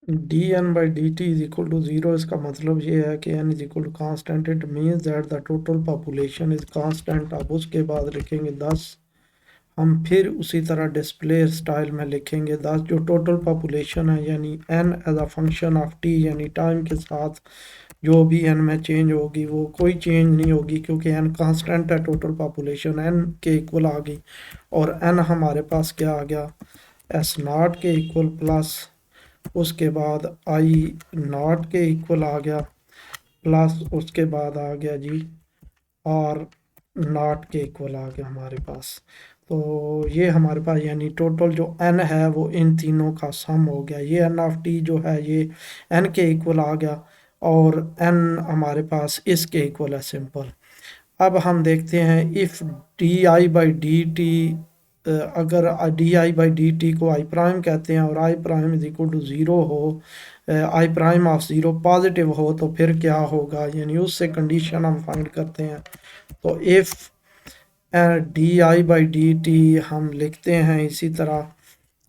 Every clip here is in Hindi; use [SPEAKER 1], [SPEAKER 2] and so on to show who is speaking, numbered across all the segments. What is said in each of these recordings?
[SPEAKER 1] D N by D T is equal to zero, इसका मतलब ये है कि N is equal to constant. It means that the total population is constant. अब उसके बाद लिखेंगे 10। हम फिर उसी तरह डिस्प्ले स्टाइल में लिखेंगे 10, जो टोटल पॉपुलेशन है, यानी N as a function of T, यानी टाइम के साथ जो भी एन में चेंज होगी वो कोई चेंज नहीं होगी, क्योंकि एन कांस्टेंट है। टोटल पॉपुलेशन एन के इक्वल आ गई, और एन हमारे पास क्या आ गया, एस नॉट के इक्वल प्लस उसके बाद आई नॉट के इक्वल आ गया, प्लस उसके बाद आ गया जी आर नॉट के इक्वल आ गया हमारे पास। तो ये हमारे पास यानी टोटल जो एन है वो इन तीनों का सम हो गया। ये एन ऑफ टी जो है ये एन के इक्वल आ गया, और एन हमारे पास इसके इक्वल है, सिंपल। अब हम देखते हैं if D I by D T, अगर D I by D T को आई प्राइम कहते हैं और I prime is equal to zero हो, I prime of zero positive हो, तो फिर क्या होगा, यानी उससे कंडीशन हम फाइंड करते हैं। तो if D I by D T हम लिखते हैं इसी तरह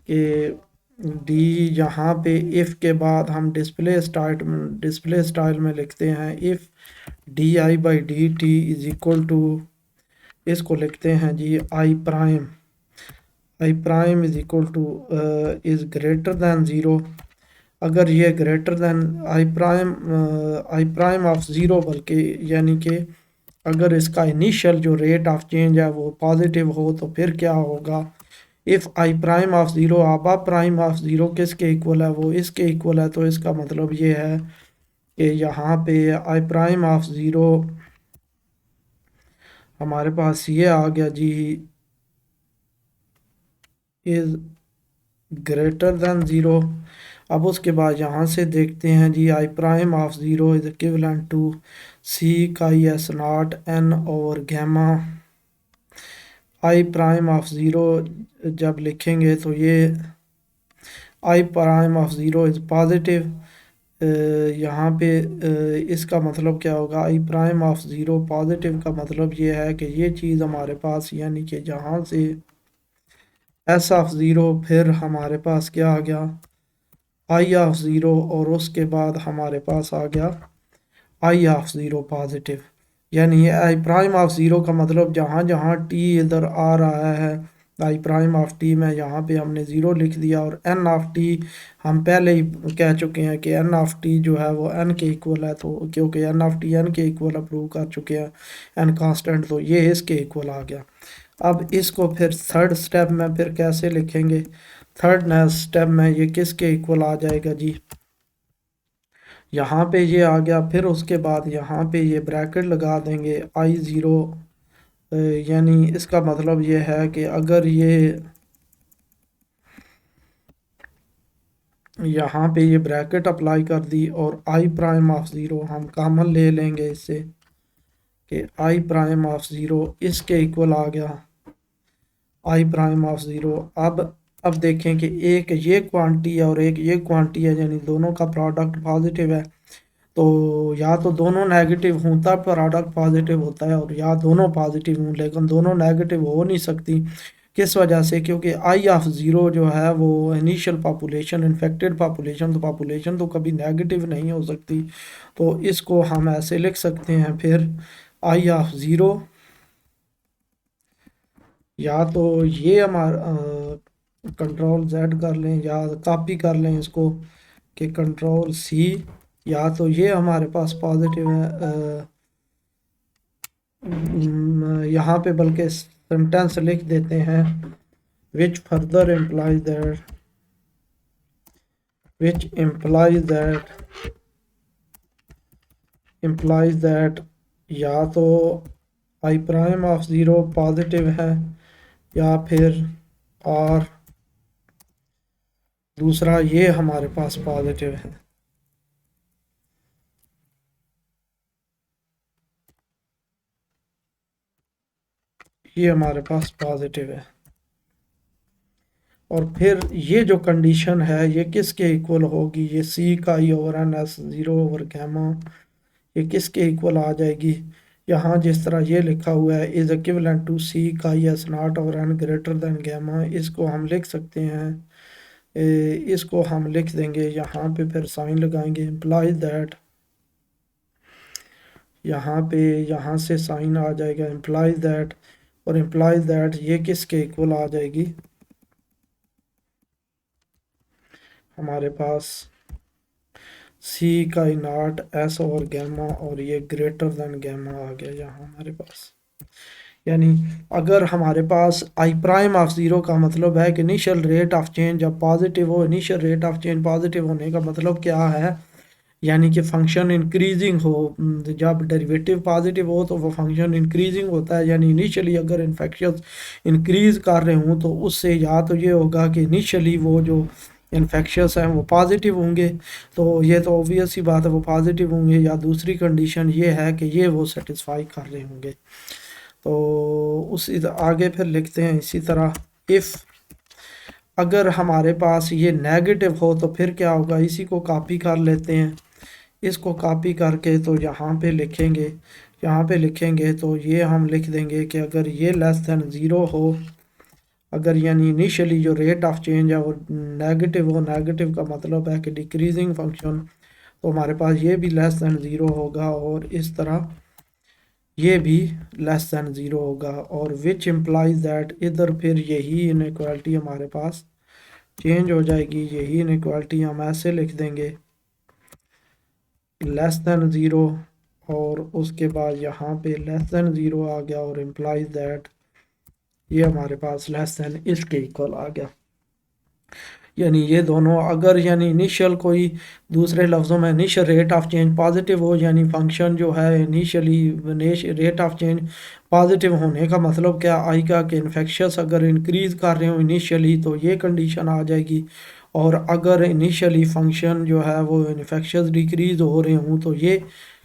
[SPEAKER 1] कि डी, यहाँ पे इफ़ के बाद हम डिस्प्ले स्टाइल में लिखते हैं if D I by D T is equal to, इसको लिखते हैं जी I prime is equal to is greater than zero. अगर ये greater than I prime of zero, बल्कि यानी कि अगर इसका इनिशियल जो रेट ऑफ चेंज है वो पॉजिटिव हो, तो फिर क्या होगा, if I prime of zero, अब प्राइम ऑफ ज़ीरो किसके इक्वल है, वो इसके इक्वल है। तो इसका मतलब ये है कि यहाँ पे आई प्राइम ऑफ ज़ीरो हमारे पास ये आ गया जी, इज़ ग्रेटर दैन ज़ीरो। अब उसके बाद यहाँ से देखते हैं जी I prime of zero is equivalent to C का S naught N over gamma. I prime of zero जब लिखेंगे तो ये I prime of zero is positive, यहाँ पे इसका मतलब क्या होगा, I prime of zero positive का मतलब ये है कि ये चीज़ हमारे पास, यानी कि जहाँ से एस ऑफ ज़ीरो, फिर हमारे पास क्या आ गया, आई ऑफ ज़ीरो, और उसके बाद हमारे पास आ गया आई ऑफ ज़ीरो पॉजिटिव। यानी ये आई प्राइम ऑफ ज़ीरो का मतलब जहाँ जहाँ टी इधर आ रहा है आई प्राइम ऑफ टी में, यहाँ पे हमने ज़ीरो लिख दिया, और एन ऑफ टी हम पहले ही कह चुके हैं कि एन ऑफ टी जो है वो एन के इक्वल है, तो क्योंकि एन ऑफ टी एन के इक्वल अप्रूव कर चुके हैं, एन कांस्टेंट, तो ये इसके इक्वल आ गया। अब इसको फिर थर्ड स्टेप में फिर कैसे लिखेंगे, थर्ड स्टेप में ये किसके इक्वल आ जाएगा जी, यहाँ पे ये आ गया, फिर उसके बाद यहाँ पे ये ब्रैकेट लगा देंगे आई ज़ीरो, यानी इसका मतलब ये है कि अगर ये यहाँ पे ये ब्रैकेट अप्लाई कर दी और आई प्राइम ऑफ ज़ीरो हम कॉमन ले लेंगे इससे, कि आई प्राइम ऑफ ज़ीरो इसके इक्वल आ गया आई प्राइम ऑफ ज़ीरो। अब देखें कि एक ये क्वांटिटी है और एक ये क्वांटिटी है, यानी दोनों का प्रोडक्ट पॉजिटिव है। तो या तो दोनों नेगेटिव हों तब प्रोडक्ट पॉजिटिव होता है, और या दोनों पॉजिटिव हों, लेकिन दोनों नेगेटिव हो नहीं सकती। किस वजह से, क्योंकि आई ऑफ ज़ीरो जो है वो इनिशियल पॉपुलेशन, इन्फेक्टेड पॉपुलेशन, तो पॉपुलेशन तो कभी नेगेटिव नहीं हो सकती। तो इसको हम ऐसे लिख सकते हैं फिर आई ऑफ ज़ीरो, या तो ये हमारा कंट्रोल जेड कर लें या कॉपी कर लें इसको कि कंट्रोल सी, या तो ये हमारे पास पॉजिटिव है, यहाँ पे बल्कि सेंटेंस लिख देते हैं विच फर्दर implies that या तो आई प्राइम ऑफ ज़ीरो पॉजिटिव है, या फिर और दूसरा ये हमारे पास पॉजिटिव है। ये हमारे पास पॉजिटिव है, और फिर ये जो कंडीशन है ये किसके इक्वल होगी, ये सी का E over N S zero over gamma, ये किसके इक्वल आ जाएगी, यहाँ जिस तरह ये लिखा हुआ है इज इक्विवेलेंट टू सी का ई एस नॉट और एन ग्रेटर देन गैमा, इसको हम लिख सकते हैं इसको हम लिख देंगे यहाँ पे, फिर साइन लगाएंगे इम्प्लाइज दैट, यहाँ पे यहाँ से साइन आ जाएगा इम्प्लाइज दैट, और इम्प्लाइज दैट ये किसके इक्वल आ जाएगी, हमारे पास सी का नॉट एस और गैमा, और ये ग्रेटर देन गैमा आ गया यहाँ हमारे पास। यानी अगर हमारे पास आई प्राइम ऑफ ज़ीरो का मतलब है कि इनिशियल रेट ऑफ चेंज जब पॉजिटिव हो, initial rate of change positive होने का मतलब क्या है, यानी कि फंक्शन इंक्रीजिंग हो। जब डेरिवेटिव पॉजिटिव हो तो वो फंक्शन इंक्रीजिंग होता है, यानी इनिशियली अगर इन्फेक्शंस इंक्रीज कर रहे हों तो उससे या तो ये होगा कि इनिशियली वो जो इन्फेक्शंस हैं वो पॉजिटिव होंगे, तो ये तो ऑब्वियस ही बात है वो पॉजिटिव होंगे, या दूसरी कंडीशन ये है कि ये वो सेटिस्फाई कर रहे होंगे। तो उसी आगे फिर लिखते हैं इसी तरह, इफ़ अगर हमारे पास ये नेगेटिव हो तो फिर क्या होगा, इसी को कॉपी कर लेते हैं, इसको कॉपी करके तो यहाँ पे लिखेंगे, यहाँ पे लिखेंगे तो ये हम लिख देंगे कि अगर ये लेस दैन ज़ीरो हो, अगर यानी इनिशियली जो रेट ऑफ चेंज है वो नेगेटिव हो, नेगेटिव का मतलब है कि डिक्रीजिंग फंक्शन, तो हमारे पास ये भी लेस दैन ज़ीरो होगा, और इस तरह ये भी लेस दैन ज़ीरो होगा, और विच इम्प्लाइज दैट, इधर फिर यही इनइक्वालिटी हमारे पास चेंज हो जाएगी, यही इनइक्वालिटी हम ऐसे लिख देंगे लेस दैन ज़ीरो, और उसके बाद यहाँ पे लेस दैन ज़ीरो आ गया, और इम्प्लाइज दैट ये हमारे पास लेस दैन इसके इक्वल आ गया। यानी ये दोनों अगर यानी इनिशियल कोई दूसरे लफ्ज़ों में initial rate of change positive हो, यानी फंक्शन जो है initially rate of change positive होने का मतलब क्या आएगा कि इन्फेक्शंस अगर इंक्रीज़ कर रहे हो इनिशियली तो ये कंडीशन आ जाएगी, और अगर इनिशियली फंक्शन जो है वो इन्फेक्शंस डिक्रीज़ हो रहे हों तो ये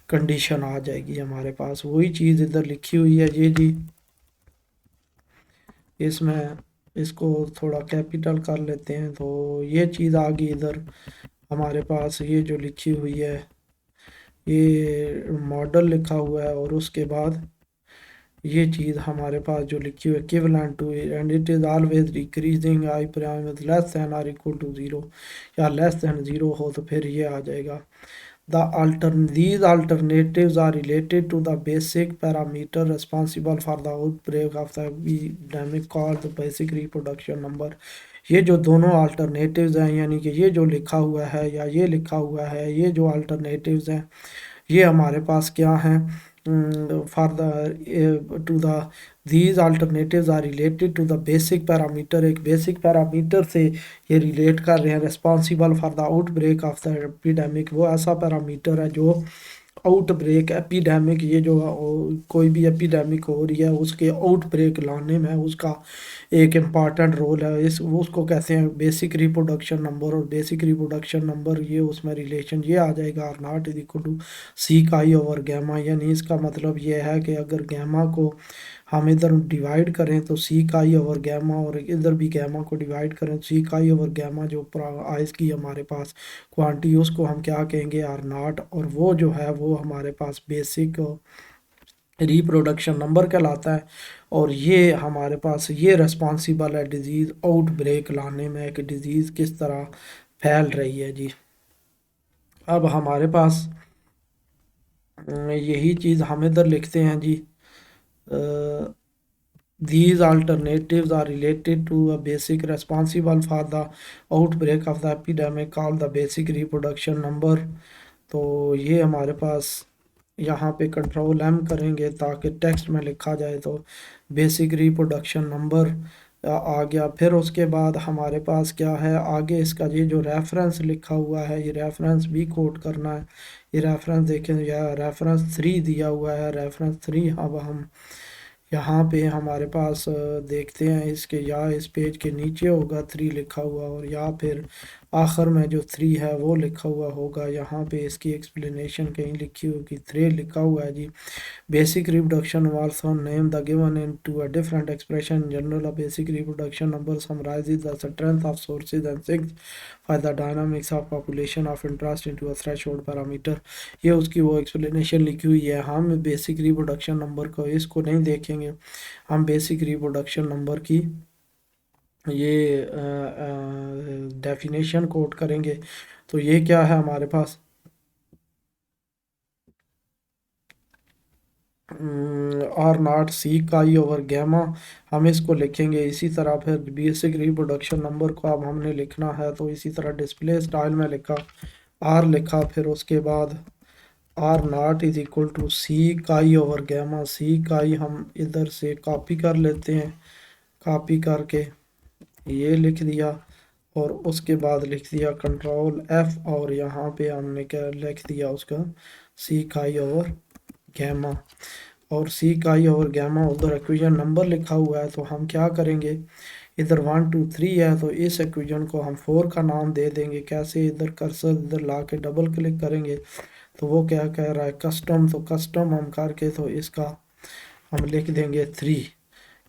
[SPEAKER 1] कंडीशन आ जाएगी हमारे पास। वही चीज़ इधर लिखी हुई है ये जी, इसमें इसको थोड़ा कैपिटल कर लेते हैं, तो ये चीज़ आ गई इधर हमारे पास, ये जो लिखी हुई है ये मॉडल लिखा हुआ है, और उसके बाद ये चीज़ हमारे पास जो लिखी हुई है equivalent to, and it is always decreasing I prime is less than और इक्वल टू ज़ीरो, या लेस दैन ज़ीरो हो तो फिर ये आ जाएगा। These alternatives are related to the basic parameter responsible for the outbreak of the epidemic called the basic reproduction number। ये जो दोनों alternatives हैं, यानी कि ये जो लिखा हुआ है या ये लिखा हुआ है, ये जो alternatives हैं ये हमारे पास क्या हैं, for the two the these alternatives are related to the basic parameter, एक बेसिक पैरामीटर से ये रिलेट कर रहे हैं, responsible for the outbreak of the epidemic, वो ऐसा पैरामीटर है जो आउटब्रेक एपिडेमिक, ये जो कोई भी एपिडेमिक हो रही है उसके आउटब्रेक लाने में उसका एक इम्पॉर्टेंट रोल है, इस उसको कहते हैं बेसिक रिप्रोडक्शन नंबर, और बेसिक रिप्रोडक्शन नंबर ये उसमें रिलेशन ये आ जाएगा R naught is equal to C chi over gamma. यानी इसका मतलब ये है कि अगर गैमा को हम इधर डिवाइड करें तो सी काई ओवर गैमा, और इधर भी गैमा को डिवाइड करें तो सी काई ओवर गैमा, जो आइस की हमारे पास क्वांटिटी उसको हम क्या कहेंगे आर नॉट, और वो जो है वो हमारे पास बेसिक रिप्रोडक्शन नंबर कहलाता है, और ये हमारे पास ये रिस्पॉन्सिबल है डिजीज़ आउटब्रेक लाने में कि डिजीज़ किस तरह फैल रही है जी। अब हमारे पास यही चीज़ हम इधर लिखते हैं जी, these alternatives are related to a basic responsible for the outbreak of the epidemic called the basic reproduction number। तो ये हमारे पास यहाँ पे कंट्रोल एम करेंगे ताकि टेक्स्ट में लिखा जाए तो बेसिक रिप्रोडक्शन नंबर आ गया। फिर उसके बाद हमारे पास क्या है आगे, इसका ये जो रेफरेंस लिखा हुआ है ये रेफरेंस भी कोट करना है। ये रेफरेंस देखें, यह रेफरेंस 3 दिया हुआ है, रेफरेंस 3 अब हम यहाँ पे हमारे पास देखते हैं इसके, या इस पेज के नीचे होगा 3 लिखा हुआ, और या फिर आखिर में जो 3 है वो लिखा हुआ होगा। यहाँ पे इसकी एक्सप्लेनेशन कहीं लिखी होगी, 3 लिखा हुआ है जी। Basic reproduction also name the given into a different expression in general, a basic reproduction number summarizes the strength of sources and sinks for the dynamics of population of interest into a threshold parameter। ये उसकी वो एक्सप्लेनेशन लिखी हुई है। हम बेसिक रिप्रोडक्शन नंबर को इसको नहीं देखेंगे, हम बेसिक रिप्रोडक्शन नंबर की ये डेफिनेशन कोट करेंगे। तो ये क्या है हमारे पास, are not C chi over gamma, हम इसको लिखेंगे इसी तरह। फिर बेसिक रिप्रोडक्शन नंबर को अब हमने लिखना है, तो इसी तरह डिस्प्ले स्टाइल में लिखा, आर लिखा, फिर उसके बाद R naught is equal to C chi over gamma. सी काई हम इधर से कॉपी कर लेते हैं, कॉपी करके ये लिख दिया, और उसके बाद लिख दिया कंट्रोल एफ, और यहाँ पे हमने क्या लिख दिया उसका, सी काई ओवर गैमा। और सी काई ओवर गैमा उधर इक्वेशन नंबर लिखा हुआ है, तो हम क्या करेंगे, इधर 1 2 3 है, तो इस इक्वेशन को हम 4 का नाम दे देंगे। कैसे, इधर कर्सर इधर ला के डबल क्लिक करेंगे, तो वो क्या कह रहा है, कस्टम, तो कस्टम हम करके तो इसका हम लिख देंगे 3,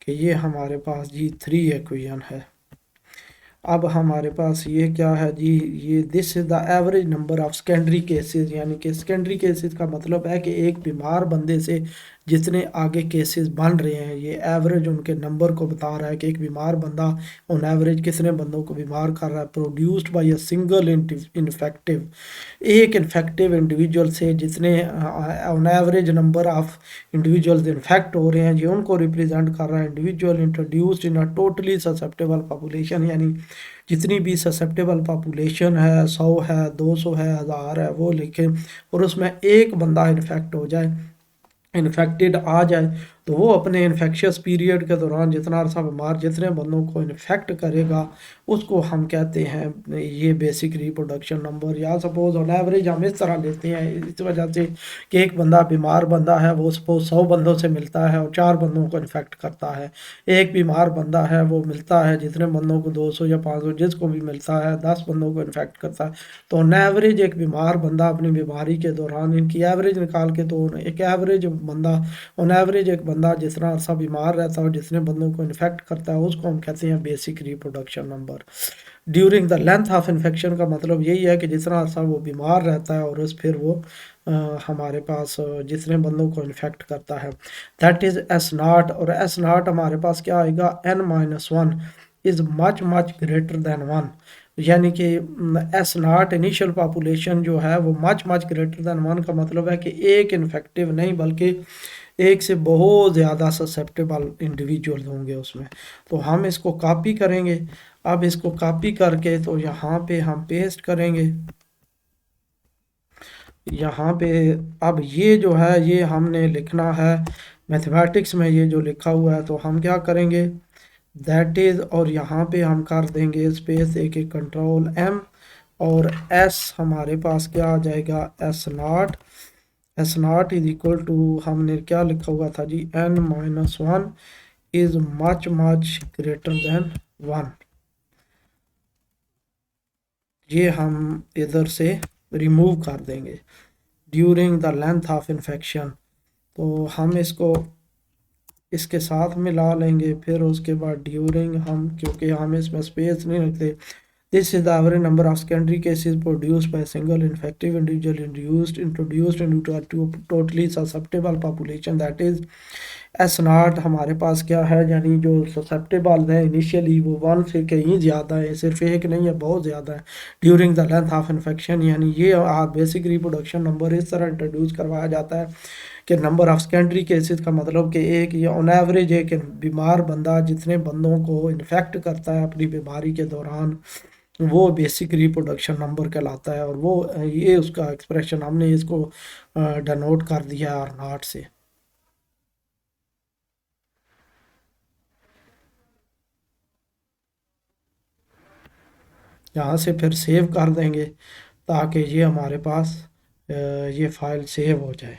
[SPEAKER 1] कि ये हमारे पास जी 3 इक्वेशन है। अब हमारे पास ये क्या है जी, ये this is the average number of secondary cases, यानी कि सेकेंडरी केसेस का मतलब है कि एक बीमार बंदे से जितने आगे केसेस बन रहे हैं, ये एवरेज उनके नंबर को बता रहा है कि एक बीमार बंदा ऑन एवरेज कितने बंदों को बीमार कर रहा है। Produced by a single infective, एक इन्फेक्टिव इंडिविजुअल से जितने on average number of individuals infect हो रहे हैं, ये उनको रिप्रेजेंट कर रहा है। Individual introduced in a totally susceptible population, यानी जितनी भी ससेप्टेबल पॉपुलेशन है, 100 है, 200 है, 1000 है, वो लिखें, और उसमें एक बंदा इन्फेक्ट हो जाए, इन्फेक्टेड आ जाए, तो वो अपने इन्फेक्शियस पीरियड के दौरान जितना अरसा बीमार जितने बंदों को इन्फेक्ट करेगा, उसको हम कहते हैं ये बेसिक रिप्रोडक्शन नंबर। या सपोज ऑन एवरेज हम इस तरह लेते हैं, इस वजह से कि एक बंदा बीमार बंदा है, वो सपोज 100 बंदों से मिलता है और 4 बंदों को इन्फेक्ट करता है। एक बीमार बंदा है, वो मिलता है जितने बंदों को 200 या 500 जिसको भी मिलता है, 10 बंदों को इन्फेक्ट करता है। तो ऑन एवरेज एक बीमार बंदा अपनी बीमारी के दौरान, इनकी एवरेज निकाल के, तो एक एवरेज बंदा, ऑन एवरेज एक बंदा जितना अरसा बीमार रहता है और जितने बंदों को इन्फेक्ट करता है, उसको हम कहते हैं basic reproduction number. During the length of infection का मतलब यही है कि जितना अरसा वो बीमार रहता है और उस फिर वो हमारे पास जितने बंदों को इन्फेक्ट करता है, दैट इज़ एस नॉट। और एस नॉट हमारे पास क्या आएगा, n-1 is much much greater than 1, यानी कि एस नॉट इनिशियल पॉपुलेशन जो है वो मच मच ग्रेटर देन 1 का मतलब है कि एक इन्फेक्टिव नहीं बल्कि एक से बहुत ज़्यादा ससेप्टेबल इंडिविजुअल होंगे उसमें। तो हम इसको कॉपी करेंगे। अब इसको कॉपी करके तो यहाँ पे हम पेस्ट करेंगे, यहाँ पे अब ये जो है ये हमने लिखना है मैथमेटिक्स में, ये जो लिखा हुआ है, तो हम क्या करेंगे, दैट इज़, और यहाँ पे हम कर देंगे स्पेस एक कंट्रोल एम, और एस हमारे पास क्या आ जाएगा, S not is equal to, हमने क्या लिखा हुआ था जी, n-1 is much much greater than 1। ये हम इधर से रिमूव कर देंगे during the length of infection. तो हम इसको इसके साथ मिला लेंगे, फिर उसके बाद ड्यूरिंग हम, क्योंकि हम इसमें स्पेस नहीं रखते, this is the average number of secondary cases produced by a single infective individual introduced into a totally susceptible population, that is S not. हमारे पास क्या है, यानी जो ससेप्टेबल है इनिशियली वो 1 से कहीं ज़्यादा है, सिर्फ एक नहीं है, बहुत ज़्यादा है, during the length of infection. यानी ये बेसिक रिप्रोडक्शन नंबर इस तरह इंट्रोड्यूस करवाया जाता है कि नंबर ऑफ सेकेंडरी केसेस का मतलब कि एक या ऑन एवरेज एक बीमार बंदा जितने बंदों को इन्फेक्ट करता है अपनी बीमारी के दौरान, वो बेसिक रिप्रोडक्शन नंबर कहलाता है। और वो ये उसका एक्सप्रेशन हमने इसको डनोट कर दिया आर नॉट से। यहाँ से फिर सेव कर देंगे ताकि ये हमारे पास ये फाइल सेव हो जाए।